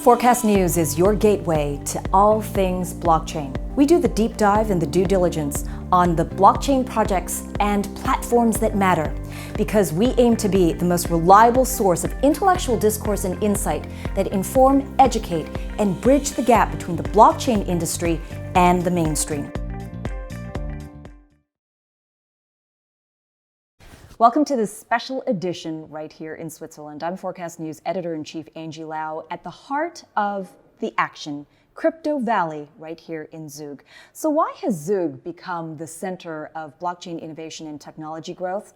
Forkast.News is your gateway to all things blockchain. We do the deep dive and the due diligence on the blockchain projects and platforms that matter, because we aim to be the most reliable source of intellectual discourse and insight that inform, educate, and bridge the gap between the blockchain industry and the mainstream. Welcome to this special edition right here in Switzerland. I'm Forkast.News Editor-in-Chief Angie Lau, at the heart of the action, Crypto Valley, right here in Zug. So why has Zug become the center of blockchain innovation and technology growth?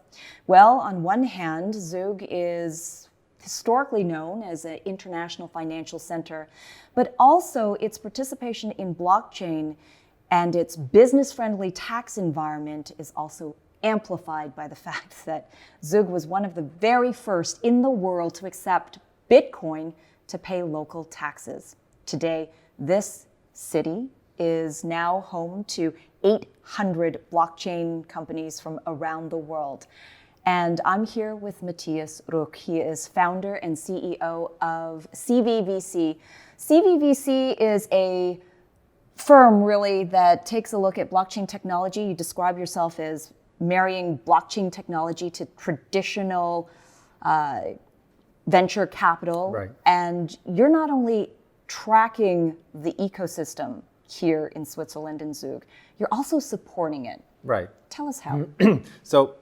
Well, on one hand, Zug is historically known as an international financial center, but also its participation in blockchain and its business-friendly tax environment is also amplified by the fact that Zug was one of the very first in the world to accept Bitcoin to pay local taxes. Today, this city is now home to 800 blockchain companies from around the world. And I'm here with Mathias Ruch. He is founder and CEO of CVVC. CVVC is a firm, really, that takes a look at blockchain technology. You describe yourself as marrying blockchain technology to traditional venture capital. Right. And you're not only tracking the ecosystem here in Switzerland and Zug, you're also supporting it. Right. Tell us how. So,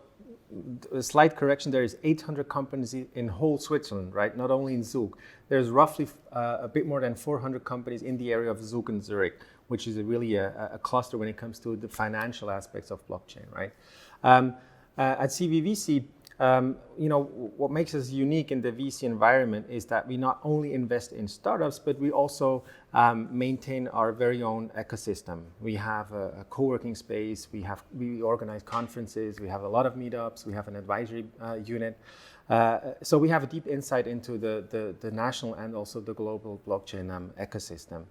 a slight correction, there is 800 companies in whole Switzerland, right? Not only in Zug. There's roughly a bit more than 400 companies in the area of Zug and Zurich, which is really a cluster when it comes to the financial aspects of blockchain, right? At CVVC, what makes us unique in the VC environment is that we not only invest in startups, but we also maintain our very own ecosystem. We have a co-working space, we organize conferences, we have a lot of meetups, we have an advisory unit. So we have a deep insight into the national and also the global blockchain ecosystem.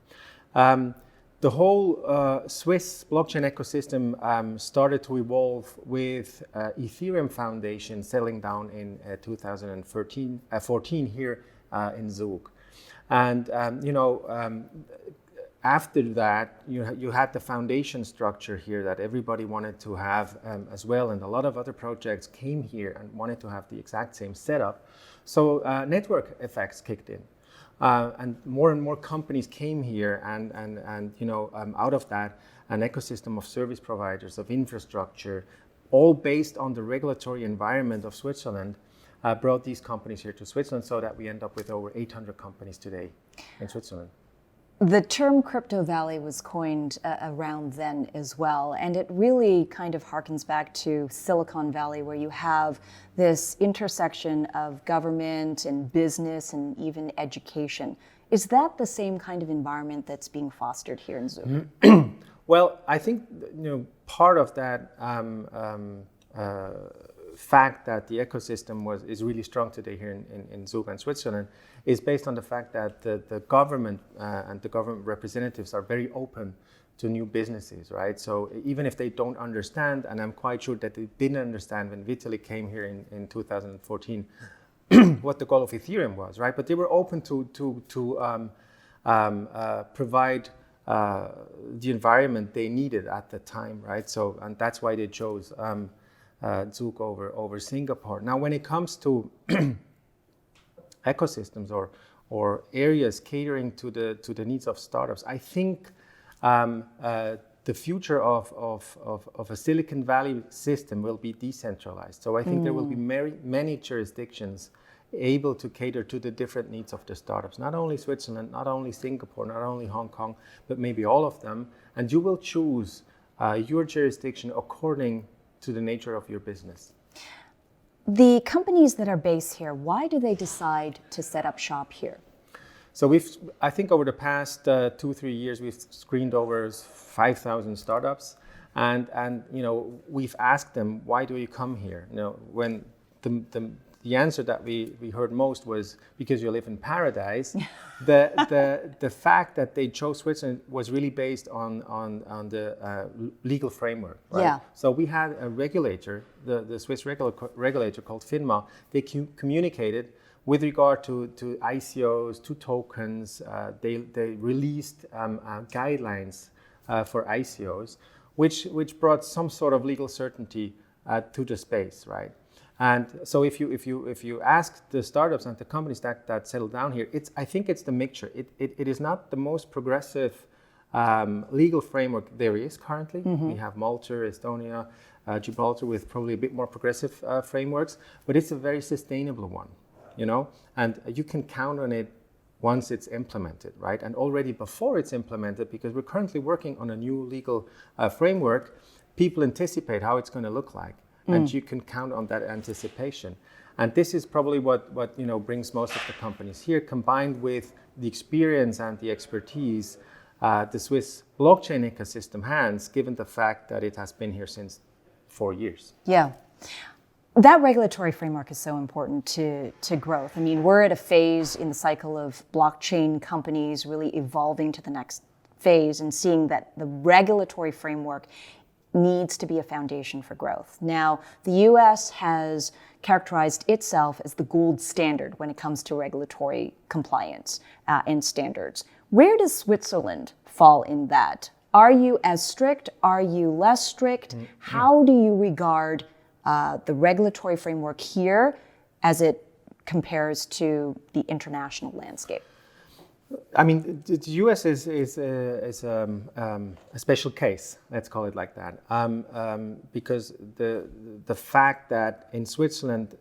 The whole Swiss blockchain ecosystem started to evolve with Ethereum Foundation settling down in 2014 here in Zug. And after that, you had the foundation structure here that everybody wanted to have as well, and a lot of other projects came here and wanted to have the exact same setup. So network effects kicked in. And more companies came here, and out of that, an ecosystem of service providers, of infrastructure, all based on the regulatory environment of Switzerland, brought these companies here to Switzerland, so that we end up with over 800 companies today in Switzerland. The term Crypto Valley was coined around then as well, and it really kind of harkens back to Silicon Valley, where you have this intersection of government and business and even education. Is that the same kind of environment that's being fostered here in Zug? Well, I think part of that fact that the ecosystem is really strong today here in Zug and Switzerland is based on the fact that the government and the government representatives are very open to new businesses, right? So even if they don't understand, and I'm quite sure that they didn't understand when Vitalik came here in 2014, what the goal of Ethereum was, right? But they were open to provide the environment they needed at the time, right? So, and that's why they chose Zug over Singapore. Now, when it comes to ecosystems or areas catering to the needs of startups, I think the future of a Silicon Valley system will be decentralized. So I think there will be many jurisdictions able to cater to the different needs of the startups. Not only Switzerland, not only Singapore, not only Hong Kong, but maybe all of them. And you will choose your jurisdiction according to the nature of your business. The companies that are based here, why do they decide to set up shop here? So I think over the past 2-3 years, we've screened over 5,000 startups, and we've asked them, why do you come here? When the answer that we heard most was because you live in paradise. The fact that they chose Switzerland was really based on the legal framework, right? Yeah. So we had a regulator, the Swiss regulator called FINMA. They communicated with regard to ICOs, to tokens, they released guidelines for ICOs, which brought some sort of legal certainty to the space, right? And so if you ask the startups and the companies that settle down here, I think it's the mixture. It is not the most progressive legal framework there is currently. We have Malta, Estonia, Gibraltar with probably a bit more progressive frameworks, but it's a very sustainable one, you know, and you can count on it once it's implemented, right? And already before it's implemented, because we're currently working on a new legal framework, people anticipate how it's going to look like, and you can count on that anticipation. And this is probably what brings most of the companies here, combined with the experience and the expertise the Swiss blockchain ecosystem has, given the fact that it has been here since 4 years. Yeah. That regulatory framework is so important to growth. I mean, we're at a phase in the cycle of blockchain companies really evolving to the next phase and seeing that the regulatory framework needs to be a foundation for growth. Now, the US has characterized itself as the gold standard when it comes to regulatory compliance and standards. Where does Switzerland fall in that? Are you as strict? Are you less strict? How do you regard the regulatory framework here as it compares to the international landscape? I mean, the US is a special case, let's call it like that, because the fact that in Switzerland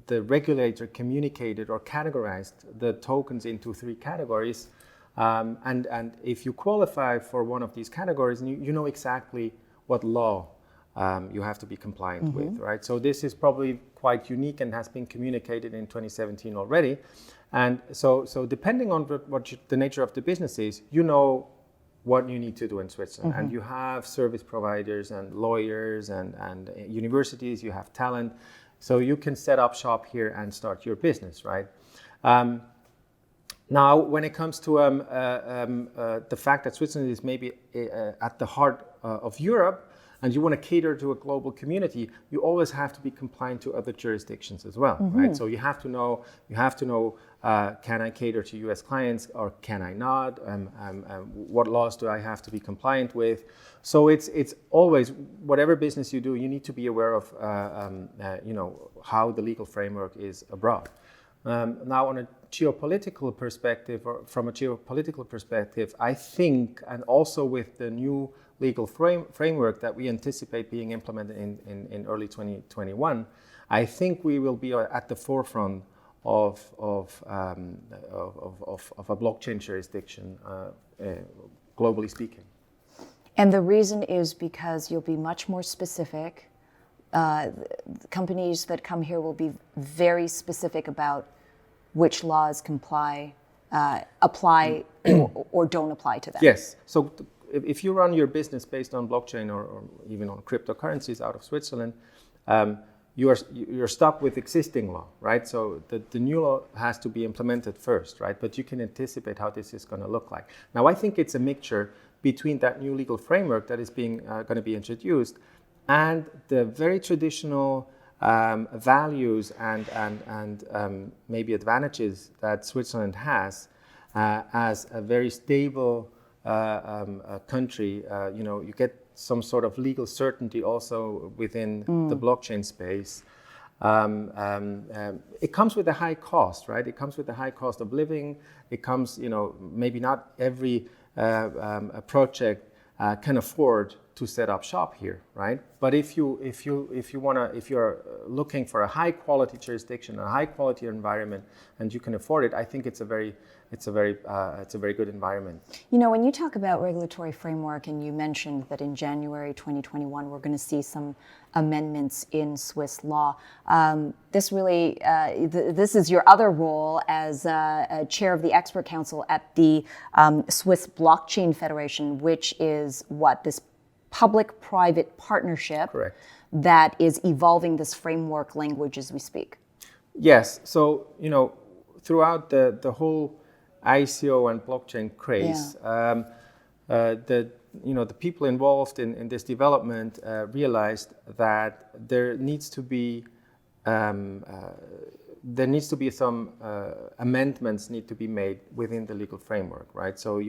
the regulator communicated or categorized the tokens into 3 categories, and if you qualify for one of these categories, you know exactly what law you have to be compliant with, right? So this is probably quite unique and has been communicated in 2017 already. And so depending on what the nature of the business is, you know what you need to do in Switzerland. And you have service providers and lawyers and universities, you have talent. So you can set up shop here and start your business, right? Now, when it comes to the fact that Switzerland is maybe at the heart of Europe, and you want to cater to a global community, you always have to be compliant to other jurisdictions as well, right? So you have to know, can I cater to US clients or can I not? What laws do I have to be compliant with? So it's always, whatever business you do, you need to be aware of, how the legal framework is abroad. Now, on a geopolitical perspective, or from a geopolitical perspective, I think, and also with the new legal framework that we anticipate being implemented in early 2021, I think we will be at the forefront of a blockchain jurisdiction, globally speaking. And the reason is because you'll be much more specific. Companies that come here will be very specific about which laws apply or don't apply to them. Yes. So if you run your business based on blockchain or even on cryptocurrencies out of Switzerland, you're stuck with existing law, right? So the new law has to be implemented first, right? But you can anticipate how this is going to look like. Now, I think it's a mixture between that new legal framework that is going to be introduced and the very traditional values and maybe advantages that Switzerland has as a very stable country. You get some sort of legal certainty also within the blockchain space. It comes with a high cost, right? It comes with a high cost of living. It comes, maybe not every project can afford to set up shop here, right? But if you're looking for a high quality jurisdiction, a high quality environment, and you can afford it, I think it's a very good environment. When you talk about regulatory framework, and you mentioned that in January 2021 we're going to see some amendments in Swiss law. This really, this is your other role as chair of the expert council at the Swiss Blockchain Federation, which is this public-private partnership. Correct. That is evolving this framework language as we speak. Yes. So, throughout the whole ICO and blockchain craze, the people involved in this development realized that there needs to be there needs to be some amendments need to be made within the legal framework, right? So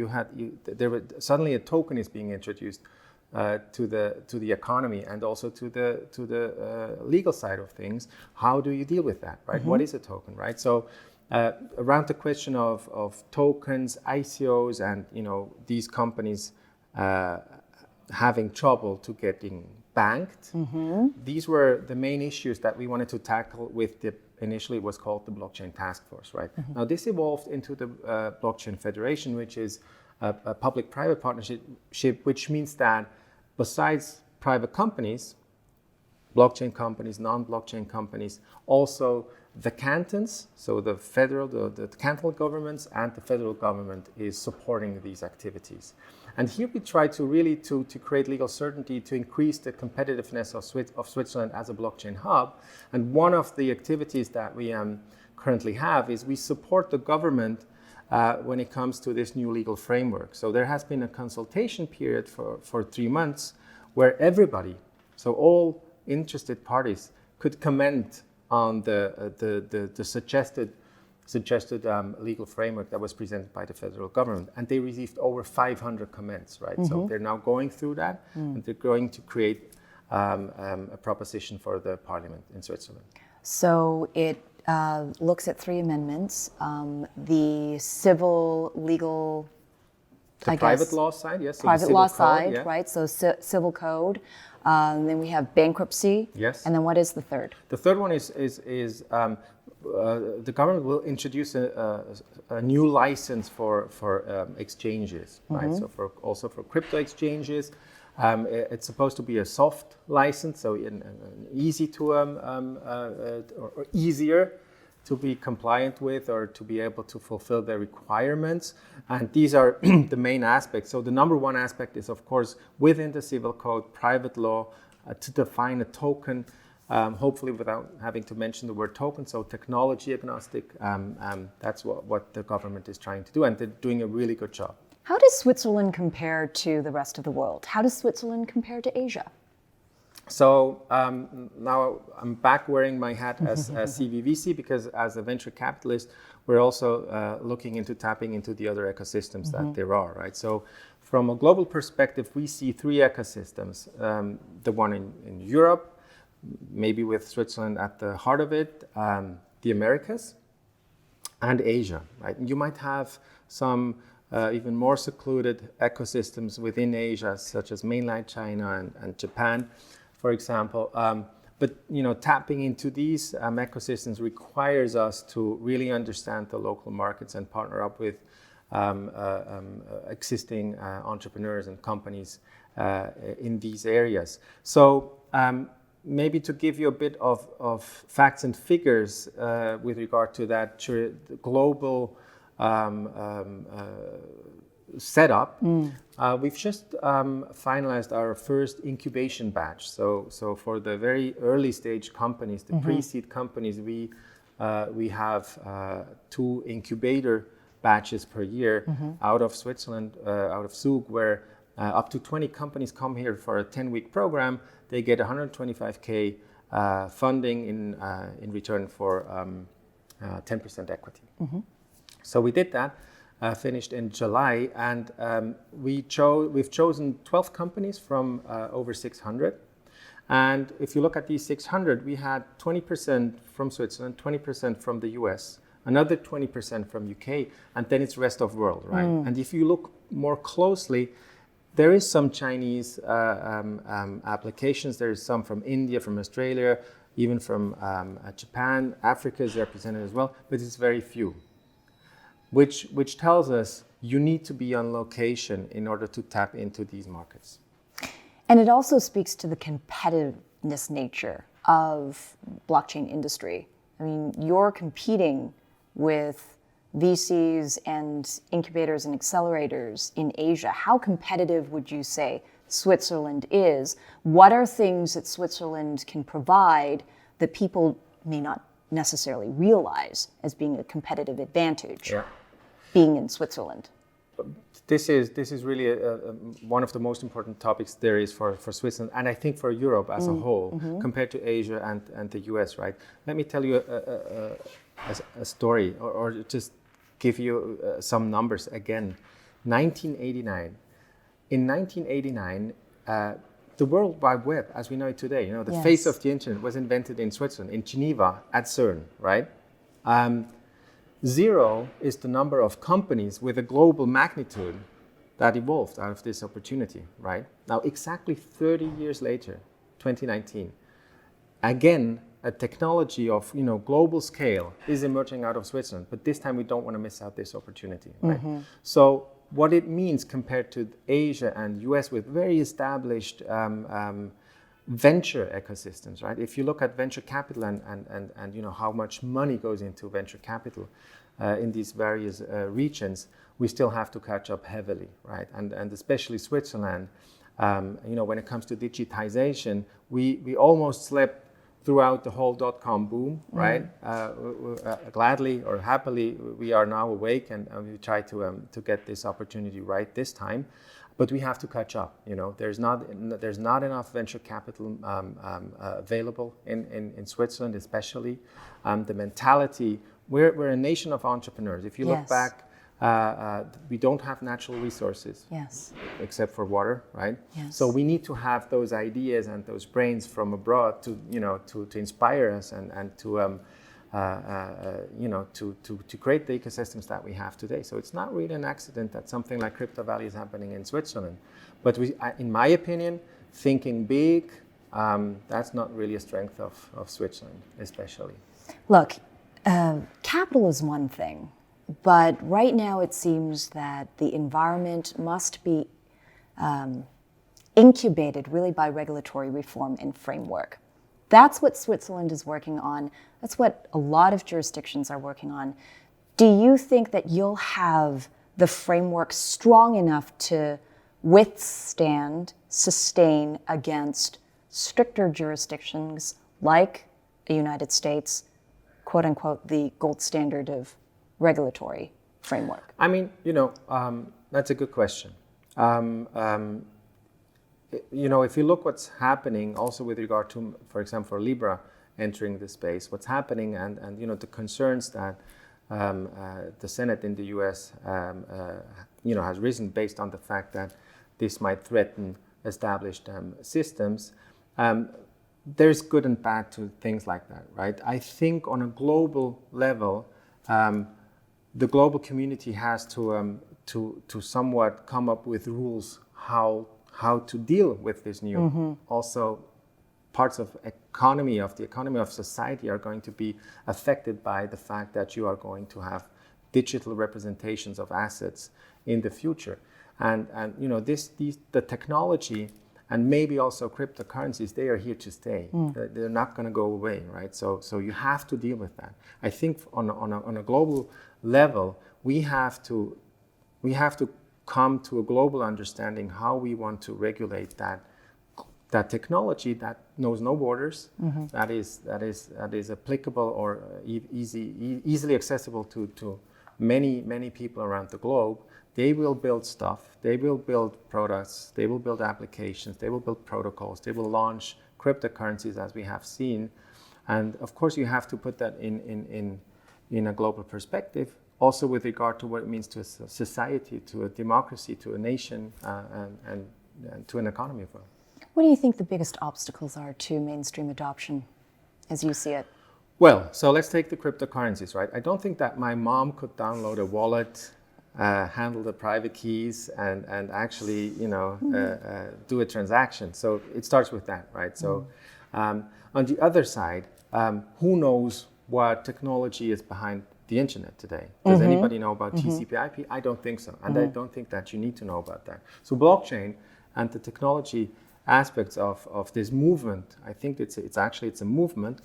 suddenly a token is being introduced to the economy and also to the legal side of things. How do you deal with that, right? What is a token, right? So around the question of tokens, ICOs, and these companies having trouble to getting banked, these were the main issues that we wanted to tackle with initially it was called the Blockchain Task Force, right? Now this evolved into the Blockchain Federation, which is a public-private partnership, which means that besides private companies, blockchain companies, non-blockchain companies, also the cantons, so the cantonal governments and the federal government is supporting these activities. And here we try to really to create legal certainty to increase the competitiveness of Switzerland as a blockchain hub. And one of the activities that we currently have is we support the government when it comes to this new legal framework. So there has been a consultation period for 3 months where everybody, so all interested parties, could comment on the suggested legal framework that was presented by the federal government. And they received over 500 comments, right? So they're now going through that and they're going to create a proposition for the parliament in Switzerland. So it looks at 3 amendments. The civil, legal, private law side, yes. So private law code, side, yeah. right? So civil code. Then we have bankruptcy. Yes. And then what is the third? The third one is the government will introduce a new license for exchanges, right? So also for crypto exchanges. It's supposed to be a soft license, so an easy to or easier to be compliant with or to be able to fulfill their requirements. And these are the main aspects. So the number one aspect is, of course, within the civil code, private law, to define a token, hopefully without having to mention the word token, so technology agnostic. That's what the government is trying to do, and they're doing a really good job. How does Switzerland compare to the rest of the world? How does Switzerland compare to Asia? So now I'm back wearing my hat as CVVC, because as a venture capitalist, we're also looking into tapping into the other ecosystems that there are, right? So from a global perspective, we see 3 ecosystems. The one in Europe, maybe with Switzerland at the heart of it, the Americas, and Asia, right? And you might have some even more secluded ecosystems within Asia, such as mainland China and Japan, for example. But tapping into these ecosystems requires us to really understand the local markets and partner up with existing entrepreneurs and companies in these areas. So maybe to give you a bit of facts and figures with regard to that global setup, we've just finalized our first incubation batch. So for the very early stage companies, the pre-seed companies, we have 2 incubator batches per year out of Switzerland, out of Zug, where up to 20 companies come here for a 10-week program. They get 125K funding in return for 10% equity. So we did that. Finished in July, and we've chosen 12 companies from over 600. And if you look at these 600, we had 20% from Switzerland, 20% from the US, another 20% from UK, and then it's rest of world, right? And if you look more closely, there is some Chinese applications. There is some from India, from Australia, even from Japan. Africa is represented as well, but it's very few. Which tells us you need to be on location in order to tap into these markets. And it also speaks to the competitiveness nature of blockchain industry. I mean, you're competing with VCs and incubators and accelerators in Asia. How competitive would you say Switzerland is? What are things that Switzerland can provide that people may not necessarily realize as being a competitive advantage? Yeah. Being in Switzerland? this is really one of the most important topics there is for Switzerland, and I think for Europe as a whole, compared to Asia and the US, right? Let me tell you a story, or just give you some numbers again. 1989. In 1989, the World Wide Web, as we know it today, the face of the internet, was invented in Switzerland, in Geneva, at CERN, right? 0 is the number of companies with a global magnitude that evolved out of this opportunity, right? Now, exactly 30 years later, 2019, again, a technology of global scale is emerging out of Switzerland, but this time we don't want to miss out this opportunity, right? So what it means compared to Asia and US with very established venture ecosystems, right? If you look at venture capital and how much money goes into venture capital in these various regions, we still have to catch up heavily, right? And especially Switzerland, when it comes to digitization, we almost slept throughout the whole .com boom, right? Gladly or happily, we are now awake and we try to get this opportunity right this time. But we have to catch up. There's not enough venture capital available in Switzerland, especially. The mentality, we're a nation of entrepreneurs. If you look back, we don't have natural resources, except for water, right? So we need to have those ideas and those brains from abroad to inspire us and to create the ecosystems that we have today. So it's not really an accident that something like Crypto Valley is happening in Switzerland. But in my opinion, thinking big, that's not really a strength of Switzerland, especially. Look, capital is one thing. But right now it seems that the environment must be incubated really by regulatory reform and framework. That's what Switzerland is working on. That's what a lot of jurisdictions are working on. Do you think that you'll have the framework strong enough to withstand, sustain against stricter jurisdictions like the United States, quote unquote, the gold standard of regulatory framework? I mean, that's a good question. If you look what's happening also with regard to, for example, for Libra entering the space, what's happening and the concerns that the Senate in the US has risen based on the fact that this might threaten established systems. There's good and bad to things like that, right? I think on a global level, the global community has to somewhat come up with rules how to deal with this new. Also, parts of the economy of society are going to be affected by the fact that you are going to have digital representations of assets in the future, and the technology and maybe also cryptocurrencies, they are here to stay. They're not going to go away, right? So you have to deal with that. I think on a global level, we have to come to a global understanding how we want to regulate that technology that knows no borders, that is applicable or easily accessible to many people around the globe. They will build stuff, they will build products, they will build applications, they will build protocols, they will launch cryptocurrencies as we have seen. And of course you have to put that in a global perspective, also with regard to what it means to a society, to a democracy, to a nation, and to an economy as well. What do you think the biggest obstacles are to mainstream adoption as you see it? Well, so let's take the cryptocurrencies, right? I don't think that my mom could download a wallet, handle the private keys, and actually, do a transaction. So it starts with that, right? So on the other side, who knows what technology is behind the internet today? Does anybody know about TCP/IP? I don't think so, and I don't think that you need to know about that. So blockchain and the technology aspects of this movement, I think it's a movement.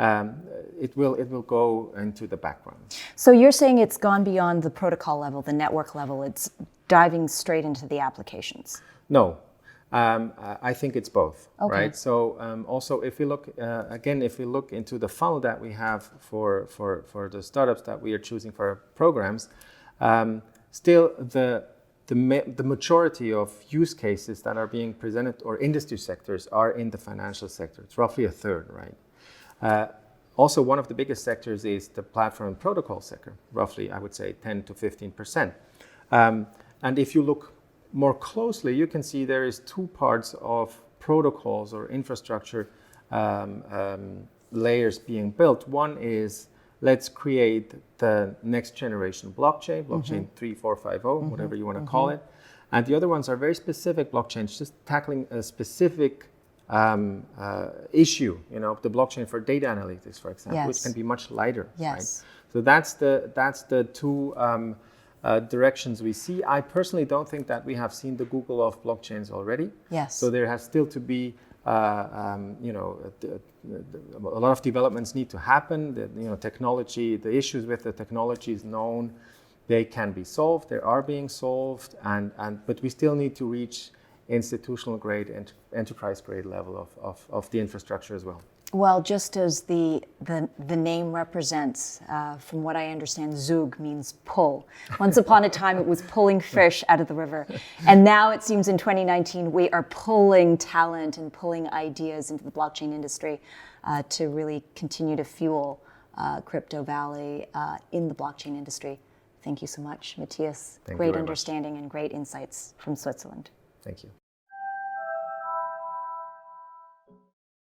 It will go into the background. So you're saying it's gone beyond the protocol level, the network level, it's diving straight into the applications? No, I think it's both, okay. Right? So also if we look, if we look into the funnel that we have for the startups that we are choosing for our programs, still the majority of use cases that are being presented or industry sectors are in the financial sector. It's roughly a third, right? Also, one of the biggest sectors is the platform and protocol sector, roughly, I would say, 10 to 15%. And if you look more closely, you can see there is two parts of protocols or infrastructure layers being built. One is, let's create the next generation blockchain, blockchain 3, 4, 5, 0, whatever you want to call it. And the other ones are very specific blockchains, just tackling a specific issue, the blockchain for data analytics, for example, which can be much lighter. Right? So that's the two directions we see. I personally don't think that we have seen the Google of blockchains already. So there has still to be a lot of developments need to happen. Technology, the issues with the technology is known. They can be solved. They are being solved, but we still need to reach institutional grade and enterprise grade level of the infrastructure as well. Well, just as the name represents, from what I understand, Zug means pull. Once upon a time, it was pulling fish out of the river. And now it seems in 2019, we are pulling talent and pulling ideas into the blockchain industry to really continue to fuel Crypto Valley in the blockchain industry. Thank you so much, Mathias. Great understanding and great insights from Switzerland. Thank you.